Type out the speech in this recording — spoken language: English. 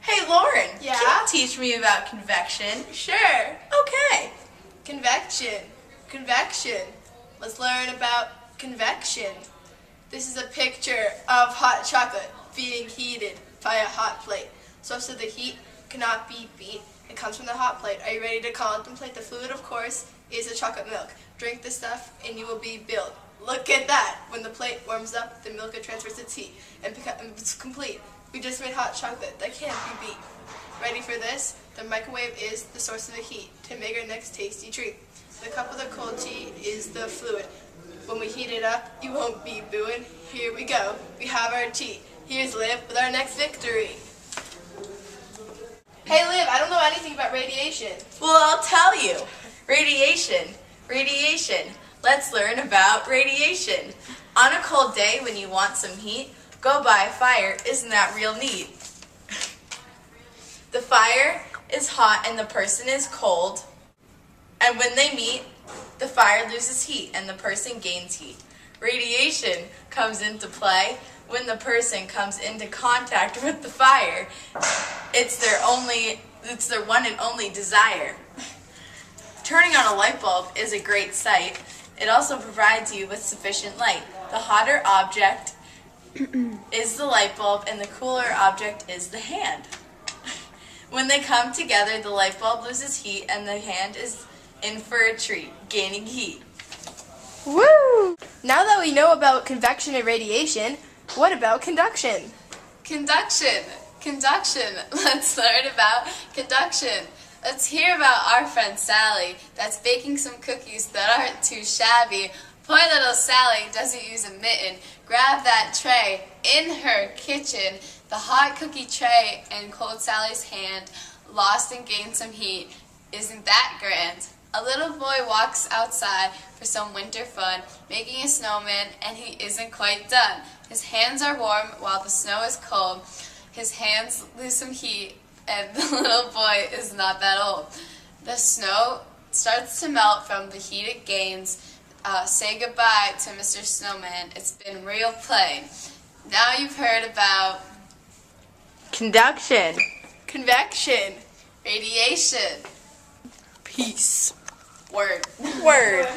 Hey Lauren, Yeah? can you teach me about convection? Sure. Okay. Convection. Convection. Let's learn about convection. This is a picture of hot chocolate being heated by a hot plate. Source of the heat cannot be beat. It comes from the hot plate. Are you ready to contemplate? The fluid, of course, is the chocolate milk. Drink the stuff and you will be built. Look at that. When the plate warms up, the milk transfers its heat and it's complete. We just made hot chocolate. That can't be beat. Ready for this? The microwave is the source of the heat to make our next tasty treat. The cup of the cold tea is the fluid. When we heat it up, you won't be booing. Here we go. We have our tea. Here's Liv with our next victory. Hey Liv, I don't know anything about radiation. Well, I'll tell you. Radiation. Radiation. Let's learn about radiation. On a cold day when you want some heat, go by a fire. Isn't that real neat? The fire is hot and the person is cold. And when they meet, the fire loses heat and the person gains heat. Radiation comes into play when the person comes into contact with the fire. It's their one and only desire. Turning on a light bulb is a great sight. It also provides you with sufficient light. The hotter object is the light bulb and the cooler object is the hand. When they come together, the light bulb loses heat and the hand is in for a treat, gaining heat. Woo! Now that we know about convection and radiation, what about conduction? Conduction. Conduction. Let's learn about conduction. Let's hear about our friend Sally that's baking some cookies that aren't too shabby. Poor little Sally doesn't use a mitten. Grab that tray in her kitchen. The hot cookie tray in cold Sally's hand, lost and gained some heat. Isn't that grand? A little boy walks outside for some winter fun, making a snowman, and he isn't quite done. His hands are warm while the snow is cold. His hands lose some heat, and the little boy is not that old. The snow starts to melt from the heat it gains. Say goodbye to Mr. Snowman. It's been real plain. Now you've heard about Conduction. Convection. radiation. Peace. Word. Word.